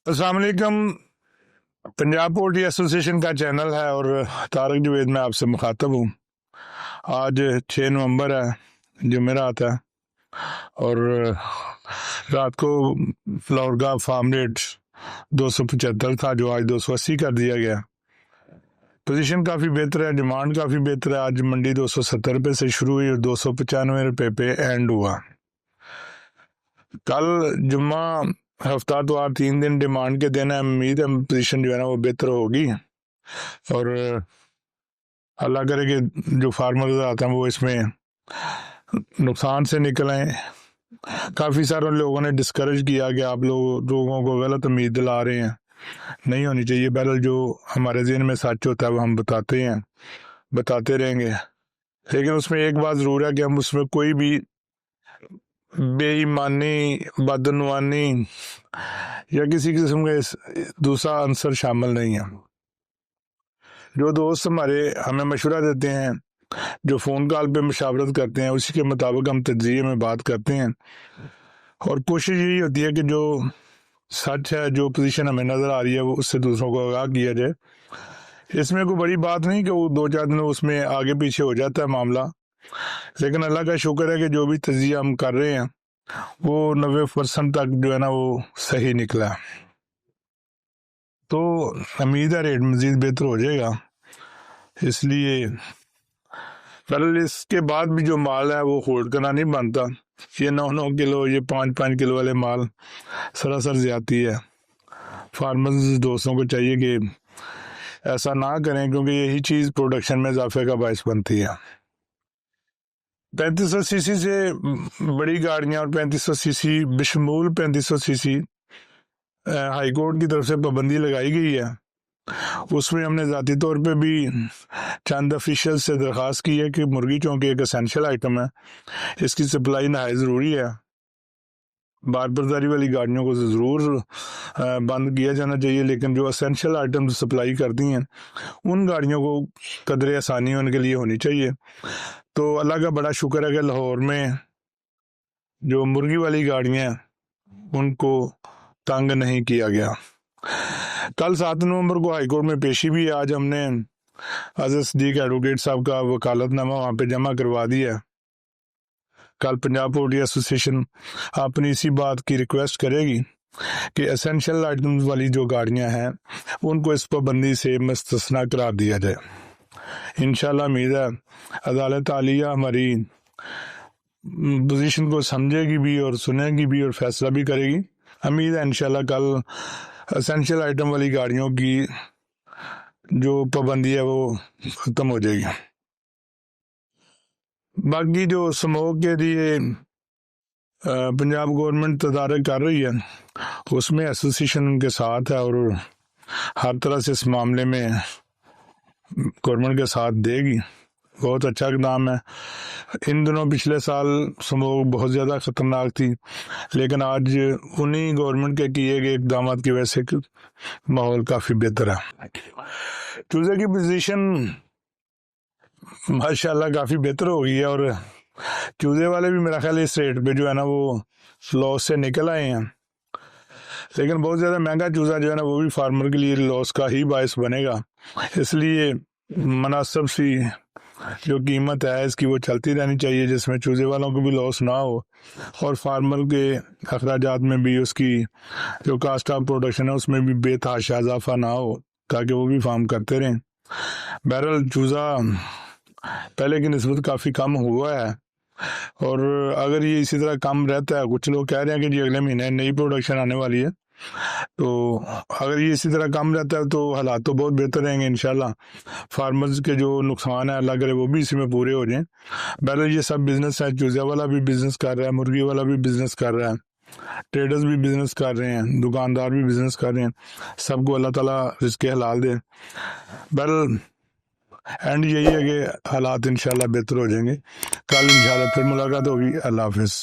अस्सलाम वालेकुम। Punjab poultry association का चैनल है और तारक जवेद में आपसे मुखातब हूँ। आज 6 नवंबर है, जुमेरात है, और रात को फ्लावर का फार्म रेट 275 था, जो आज 280 कर दिया गया। पोजीशन काफ़ी बेहतर है, डिमांड काफ़ी बेहतर है। आज मंडी 270 रुपये से शुरू हुई और 295 रुपये पे एंड हुआ। कल जुम्मा हफ्ता तो 3 दिन डिमांड के दिन है। उम्मीद है पोजीशन जो है ना वो बेहतर होगी और अल्लाह करे कि जो फार्मर आते हैं वो इसमें नुकसान से निकल आए। काफ़ी सारे लोगों ने डिस्करेज किया कि आप लोगों को गलत उम्मीद दिला रहे हैं, नहीं होनी चाहिए। बहरहाल जो हमारे ज़हन में सच होता है वो हम बताते हैं, बताते रहेंगे। लेकिन उसमें एक बात ज़रूर है कि हम उसमें कोई भी बेईमानी, बदनवानी या किसी किस्म का दूसरा आंसर शामिल नहीं है। जो दोस्त हमारे हमें मशवरा देते हैं, जो फ़ोन कॉल पे मशावरत करते हैं, उसी के मुताबिक हम तज्ज़िये में बात करते हैं और कोशिश यही होती है कि जो सच है, जो पोजीशन हमें नज़र आ रही है, वो उससे दूसरों को आगाह किया जाए। इसमें कोई बड़ी बात नहीं कि वो 2-4 दिन उसमें आगे पीछे हो जाता है मामला, लेकिन अल्लाह का शुक्र है कि जो भी तज्ज़िया हम कर रहे हैं वो 90% तक जो है ना वो सही निकला। तो उम्मीद है रेट मज़ीद बेहतर हो जाएगा। इसलिए बहरहाल इसके बाद भी जो माल है वो होल्ड करना नहीं बनता। ये 9-9 किलो, ये 5-5 किलो वाले माल सरासर ज़्यादती है। फार्मर्स दोस्तों को चाहिए कि ऐसा ना करें, क्योंकि यही चीज़ प्रोडक्शन में इजाफे का बायस बनती है। 3500 सीसी से बड़ी गाड़ियाँ और 3500 सीसी बशमूल 3500 सीसी हाई कोर्ट की तरफ से पाबंदी लगाई गई है। उसमें हमने ज़ाती तौर पे भी चंद ऑफिशियल से दरख्वास्त की है कि मुर्गी चौंकी एक एसेंशियल आइटम है, इसकी सप्लाई नहायत ज़रूरी है। बारबरदारी वाली गाड़ियों को ज़रूर बंद किया जाना चाहिए, लेकिन जो एसेंशियल आइटम सप्लाई करती हैं उन गाड़ियों को कदर आसानी उनके लिए होनी चाहिए। तो अल्लाह का बड़ा शुक्र है कि लाहौर में जो मुर्गी वाली गाड़ियाँ उनको तंग नहीं किया गया। कल 7 नवंबर को हाईकोर्ट में पेशी भी है। आज हमने हज़रत सिद्दीक एडवोकेट साहब का वकालतनामा वहाँ पे जमा करवा दिया। कल पंजाब पोल्ट्री एसोसिएशन अपनी इसी बात की रिक्वेस्ट करेगी कि एसेंशियल आइटम्स वाली जो गाड़ियाँ हैं उनको इस पाबंदी से मुस्तस्ना करार दिया जाए। इंशाल्लाह उम्मीद है अदालत आलिया हमारी पोजीशन को समझेगी भी और सुनेगी भी और फैसला भी करेगी। उम्मीद है इंशाल्लाह कल एसेंशियल आइटम वाली गाड़ियों की जो पाबंदी है वो ख़त्म हो जाएगी। बाकी जो स्मोक के लिए पंजाब गवर्नमेंट तदारक कर रही है, उसमें एसोसिएशन उनके साथ है और हर तरह से इस मामले में गवर्नमेंट के साथ देगी। बहुत अच्छा इक़दाम है। इन दिनों पिछले साल स्मोक बहुत ज़्यादा ख़तरनाक थी, लेकिन आज उन्हीं गवर्नमेंट के किए गए इक़दाम की वजह से माहौल काफ़ी बेहतर है। चूज़े की पोजीशन माशाल्लाह काफ़ी बेहतर हो गई है और चूज़े वाले भी मेरा ख्याल इस रेट पे जो है ना वो लॉस से निकल आए हैं। लेकिन बहुत ज़्यादा महंगा चूज़ा जो है ना वो भी फार्मर के लिए लॉस का ही बायस बनेगा। इसलिए मुनासिब सी जो कीमत है इसकी वो चलती रहनी चाहिए, जिसमें चूज़े वालों को भी लॉस ना हो और फार्मर के अखराजात में भी उसकी जो कास्ट ऑफ प्रोडक्शन है उसमें भी बेतहाशा इजाफा ना हो, ताकि वो भी फार्म करते रहें। बहरहाल चूज़ा पहले की निस्बत काफ़ी कम हुआ है और अगर ये इसी तरह कम रहता है, कुछ लोग कह रहे हैं कि जी अगले महीने नई प्रोडक्शन आने वाली है, तो अगर ये इसी तरह कम रहता है तो हालात तो बहुत बेहतर रहेंगे इंशाल्लाह। फार्मर्स के जो नुकसान है अल्लाह करे वो भी इसी में पूरे हो जाएं। बहरहाल ये सब बिजनेस है, चूज़े वाला भी बिजनेस कर रहा है, मुर्गी वाला भी बिजनेस कर रहा है, ट्रेडर्स भी बिजनेस कर रहे हैं, दुकानदार भी बिजनेस कर रहे हैं। सबको अल्लाह ताला रिज़्क़ हलाल दे। बहरहाल एंड यही है कि हालात इंशाल्लाह बेहतर हो जाएंगे। कल इंशाल्लाह फिर मुलाकात होगी। अल्लाह हाफ़िज़।